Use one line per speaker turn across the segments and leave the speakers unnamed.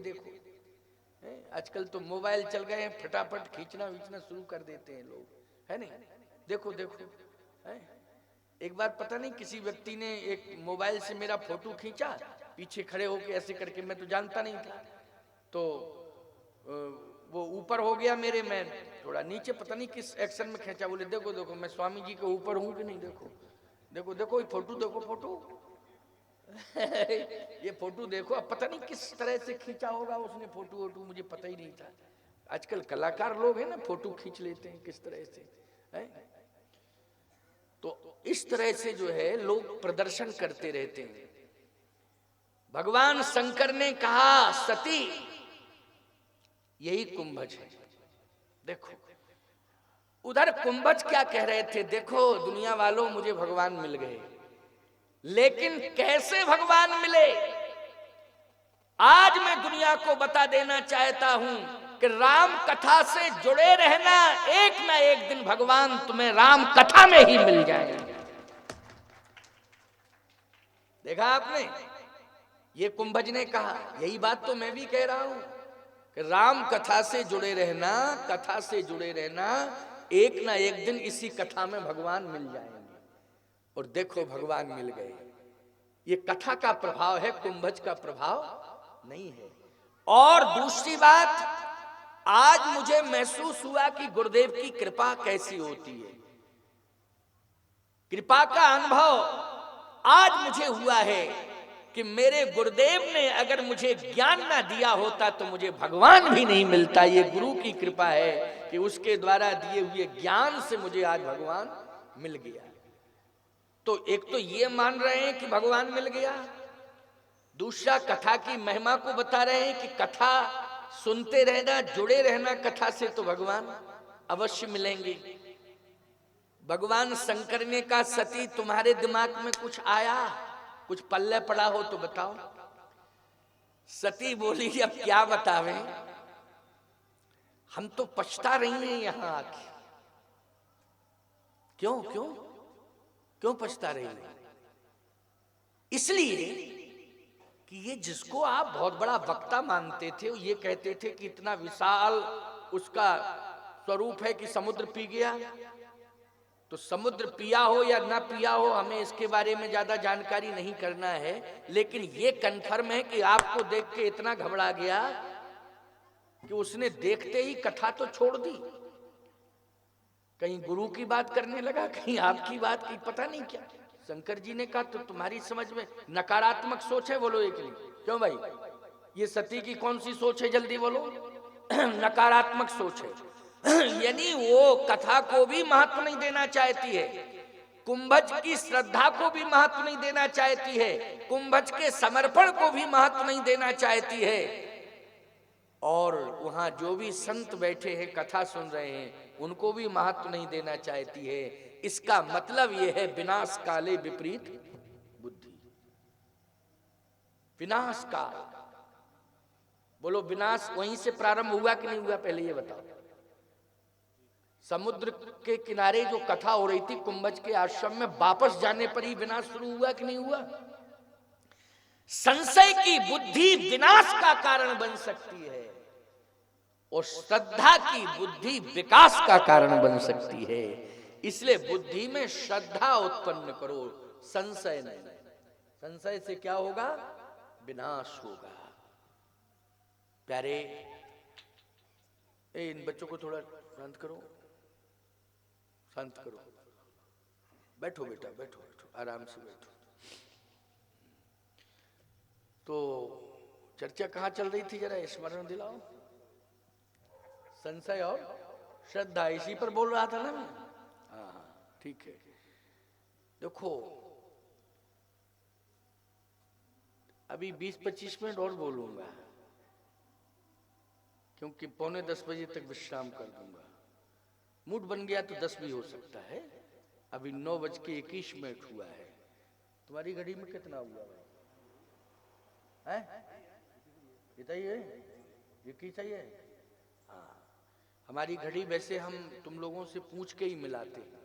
देखो आजकल तो मोबाइल चल गए हैं, फटाफट खींचना विचना शुरू कर देते हैं लोग, है नहीं? देखो देखो है? एक बार पता नहीं किसी व्यक्ति ने एक मोबाइल से मेरा फोटो खींचा, पीछे खड़े होके ऐसे करके, मैं तो जानता नहीं था, तो वो ऊपर हो गया मेरे, मैं थोड़ा नीचे, पता नहीं किस एक्शन में खींचा। बोले देखो देखो मैं स्वामी जी के ऊपर हूं कि नहीं, देखो देखो देखो फोटो, देखो फोटो ये फोटो देखो। अब पता नहीं किस तरह से खींचा होगा उसने फोटो वोटो, मुझे पता ही नहीं था। आजकल कलाकार लोग हैं ना, फोटो खींच लेते हैं किस तरह से है? तो इस तरह से जो है लोग प्रदर्शन करते रहते हैं। भगवान शंकर ने कहा सती यही कुंभज है। देखो उधर कुंभज क्या कह रहे थे, देखो दुनिया वालों मुझे भगवान मिल गए, लेकिन कैसे भगवान मिले आज मैं दुनिया को बता देना चाहता हूं कि राम कथा से जुड़े रहना, एक ना एक दिन भगवान तुम्हें राम कथा में ही मिल जाएंगे। देखा आपने, ये कुंभज ने कहा, यही बात तो मैं भी कह रहा हूं कि राम कथा से जुड़े रहना, कथा से जुड़े रहना, एक ना एक दिन इसी कथा में भगवान मिल जाएंगे। और देखो भगवान मिल गए। ये कथा का प्रभाव है, कुंभज का प्रभाव नहीं है। और दूसरी बात, आज मुझे महसूस हुआ कि गुरुदेव की कृपा कैसी होती है। कृपा का अनुभव आज मुझे हुआ है कि मेरे गुरुदेव ने अगर मुझे ज्ञान ना दिया होता तो मुझे भगवान भी नहीं मिलता। ये गुरु की कृपा है कि उसके द्वारा दिए हुए ज्ञान से मुझे आज भगवान मिल गया। तो एक तो ये मान रहे हैं कि भगवान मिल गया, दूसरा कथा की महिमा को बता रहे हैं कि कथा सुनते रहना, जुड़े रहना कथा से, तो भगवान अवश्य मिलेंगे। भगवान शंकर ने कहा सती तुम्हारे दिमाग में कुछ आया, कुछ पल्ले पड़ा हो तो बताओ। सती बोली अब क्या बतावें, हम तो पछता रही हैं यहां आके। क्यों क्यों क्यों पछता रही है? इसलिए कि ये जिसको आप बहुत बड़ा वक्ता मानते थे, ये कहते थे कि इतना विशाल उसका स्वरूप है कि समुद्र पी गया। तो समुद्र पिया हो या ना पिया हो, हमें इसके बारे में ज्यादा जानकारी नहीं करना है, लेकिन ये कन्फर्म है कि आपको देख के इतना घबरा गया कि उसने देखते ही कथा तो छोड़ दी। कहीं गुरु की बात करने लगा, कहीं आपकी बात की, पता नहीं क्या। शंकर जी ने कहा तो तुम्हारी समझ में नकारात्मक सोच है, बोलो एक नहीं। क्यों भाई, ये सती की कौन सी सोच है, जल्दी बोलो। नकारात्मक सोच है। यानी वो कथा को भी महत्व नहीं देना चाहती है, कुंभज की श्रद्धा को भी महत्व नहीं देना चाहती है, कुंभज के समर्पण को भी महत्व नहीं देना चाहती है। और वहां जो भी संत बैठे हैं कथा सुन रहे हैं उनको भी महत्व नहीं देना चाहती है। इसका मतलब यह है विनाश काले विपरीत बुद्धि। विनाश काल, बोलो विनाश वहीं से प्रारंभ हुआ कि नहीं हुआ, पहले ये बताओ। समुद्र के किनारे जो कथा हो रही थी कुंभज के आश्रम में, वापस जाने पर ही विनाश शुरू हुआ कि नहीं हुआ? संशय की बुद्धि विनाश का कारण बन सकती है और श्रद्धा की बुद्धि विकास का कारण बन सकती है। इसलिए बुद्धि में श्रद्धा उत्पन्न करो, संशय नहीं। संशय से क्या होगा? विनाश होगा। प्यारे, इन बच्चों को थोड़ा शांत करो, शांत करो। बैठो बेटा, बैठो बैठो, आराम से बैठो। तो चर्चा कहाँ चल रही थी, जरा स्मरण दिलाओ। संशय और श्रद्धा, इसी पर बोल रहा था ना मैं। हाँ ठीक है। देखो अभी 20-25 मिनट और बोलूंगा, क्योंकि 9:45 बजे तक विश्राम कर दूंगा। मूड बन गया तो 10 भी हो सकता है। अभी 9:21 हुआ है। तुम्हारी घड़ी में कितना हुआ है? बताइए, 21 चाहिए? हाँ, हमारी घड़ी वैसे हम तुम लोगों से पूछ के ही मिलाते हैं।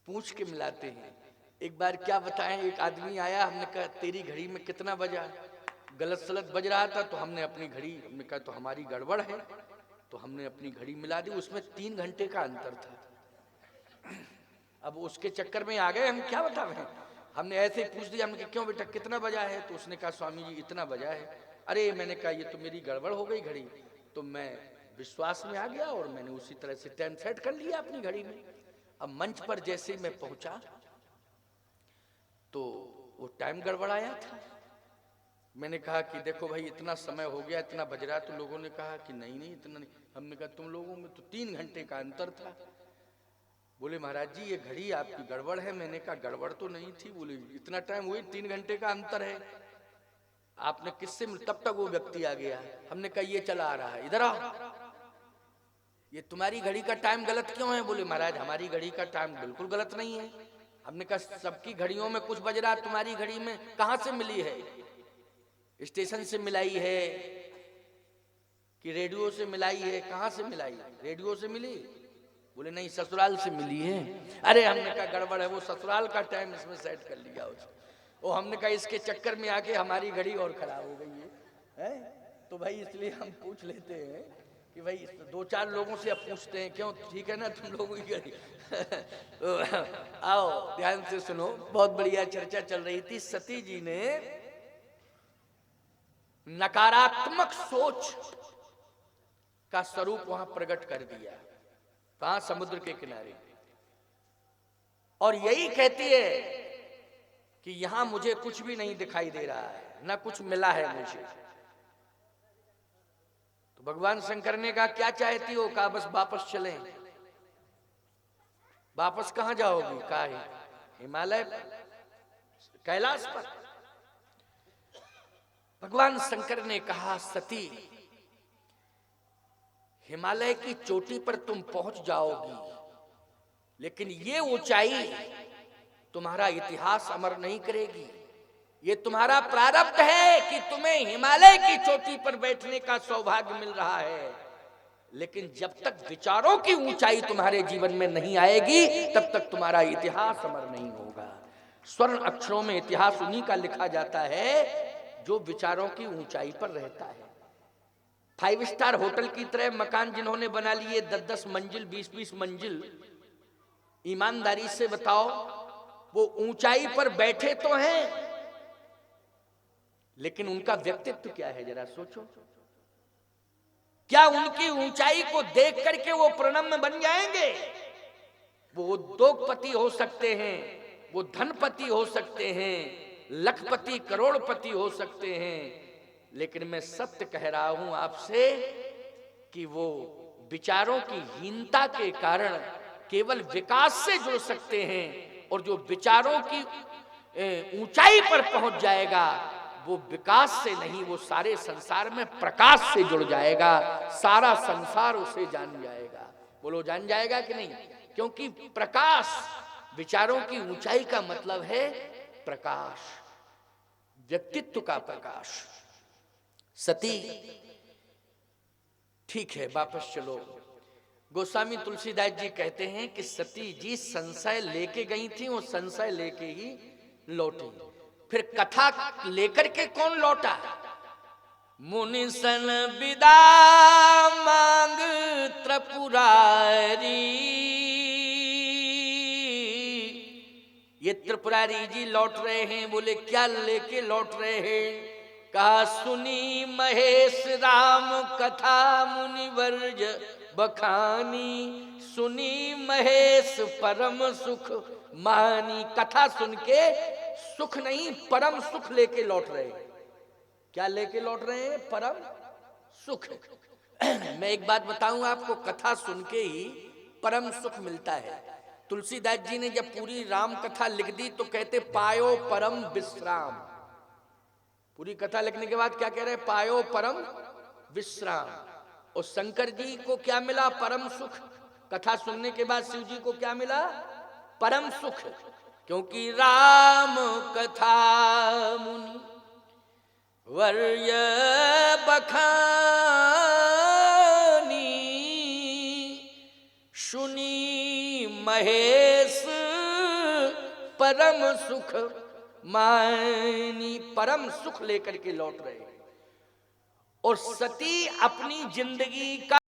पूछ के मिलाते हैं। एक बार क्या बताएं, एक आदमी आया, हमने कहा तेरी घड़ी में कितना बजा, गलत सलत बज रहा था, तो हमने अपनी घड़ी, हमने कहा तो हमारी गड़बड़ है, तो हमने अपनी घड़ी मिला दी, उसमें 3 घंटे का अंतर था। अब उसके चक्कर में आ गए, हम क्या बतावें, हमने ऐसे ही पूछ दिया, हमने कहा क्यों बेटा कितना बजा है, तो उसने कहा स्वामी जी इतना बजा है। अरे मैंने कहा ये तो मेरी गड़बड़ हो गई घड़ी, तो मैं विश्वास में आ गया और मैंने उसी तरह से टाइम सेट कर लिया अपनी घड़ी में। अब मंच पर जैसे ही मैं पहुंचा तो वो टाइम गड़बड़ाया था। मैंने कहा कि देखो भाई इतना समय हो गया, इतना बज रहा, तो लोगों ने कहा कि नहीं नहीं इतना नहीं। हमने कहा तुम लोगों में तो 3 घंटे का अंतर था। बोले महाराज जी ये घड़ी आपकी गड़बड़ है। मैंने कहा गड़बड़ तो नहीं थी। बोले इतना टाइम हुई, 3 घंटे का अंतर है, आपने किससे, तब तक वो व्यक्ति आ गया। हमने कहा ये चला आ रहा है, इधर आओ, ये तुम्हारी घड़ी का टाइम गलत क्यों है। बोले महाराज हमारी घड़ी का टाइम बिल्कुल गलत नहीं है। हमने कहा सबकी घड़ियों में कुछ बज रहा, तुम्हारी घड़ी में कहां से मिली है, स्टेशन से मिलाई है कि रेडियो से मिलाई है, कहां से मिलाई, रेडियो से मिली। बोले नहीं ससुराल से मिली है। अरे हमने कहा गड़बड़ है, वो ससुराल का टाइम इसमें सेट कर लिया उसने। वो हमने कहा इसके चक्कर में आके हमारी घड़ी और खराब हो गई है? तो भाई इसलिए हम पूछ लेते हैं कि भाई 2-4 लोगों से अब पूछते हैं, क्यों ठीक है ना तुम लोगों की घड़ी। तो आओ ध्यान से सुनो, बहुत बढ़िया चर्चा चल रही थी। सती जी ने नकारात्मक सोच का स्वरूप वहां प्रकट कर दिया, कहां, समुद्र के किनारे। और यही कहती है कि यहां मुझे कुछ भी नहीं दिखाई दे रहा है, ना कुछ मिला है मुझे। तो भगवान शंकर ने कहा क्या चाहती हो, कहा बस वापस चलें। वापस कहां जाओगी, कहा हिमालय, कैलाश पर। भगवान शंकर ने कहा सती हिमालय की चोटी पर तुम पहुंच जाओगी, लेकिन ये ऊंचाई तुम्हारा इतिहास अमर नहीं करेगी। ये तुम्हारा प्रारब्ध है कि तुम्हें हिमालय की चोटी पर बैठने का सौभाग्य मिल रहा है, लेकिन जब तक विचारों की ऊंचाई तुम्हारे जीवन में नहीं आएगी तब तक तुम्हारा इतिहास अमर नहीं होगा। स्वर्ण अक्षरों में इतिहास उन्हीं का लिखा जाता है जो विचारों की ऊंचाई पर रहता है। 5 स्टार होटल की तरह मकान जिन्होंने बना लिए 10-10 मंजिल, 20-20 मंजिल, ईमानदारी से बताओ वो ऊंचाई पर बैठे तो हैं, लेकिन उनका व्यक्तित्व क्या है जरा सोचो। क्या उनकी ऊंचाई को देख करके वो प्रणम्य बन जाएंगे? वो उद्योगपति हो सकते हैं, वो धनपति हो सकते हैं, लखपति करोड़पति हो सकते हैं, लेकिन मैं सत्य कह रहा हूं आपसे कि वो विचारों की हीनता के कारण केवल विकास से जुड़ सकते हैं, और जो विचारों की ऊंचाई पर पहुंच जाएगा वो विकास से नहीं, वो सारे संसार में प्रकाश से जुड़ जाएगा, सारा संसार उसे जान जाएगा। बोलो जान जाएगा कि नहीं? क्योंकि प्रकाश, विचारों की ऊंचाई का मतलब है प्रकाश, व्यक्तित्व का प्रकाश। सती ठीक है वापस चलो। गोस्वामी तुलसीदास जी कहते हैं कि सती जी संशय लेके गई थी, वो संशय लेके ही लौटी। फिर कथा लेकर के कौन लौटा? मुनि सन विदा मांग त्रिपुरारी, ये त्रिपुरारी जी लौट रहे हैं। बोले क्या लेके लौट रहे हैं? कहा सुनी महेश राम कथा मुनिवर्ज बखानी, सुनी महेश परम सुख मानी। कथा सुन के सुख नहीं परम सुख लेके लौट रहे हैं। क्या लेके लौट रहे हैं? परम सुख। मैं एक बात बताऊं आपको, कथा सुन के ही परम सुख मिलता है। तुलसीदास जी ने जब पूरी राम कथा लिख दी तो कहते पायो परम विश्राम। पूरी कथा लिखने के बाद क्या कह रहे हैं? पायो परम विश्राम। और शंकर जी को क्या मिला? परम सुख। कथा सुनने के बाद शिव जी को क्या मिला? परम सुख। क्योंकि राम कथा मुनि वर्य बखानी, सुनी महेश परम सुख मानी, परम सुख लेकर के लौट रहे। और सती अपनी जिंदगी का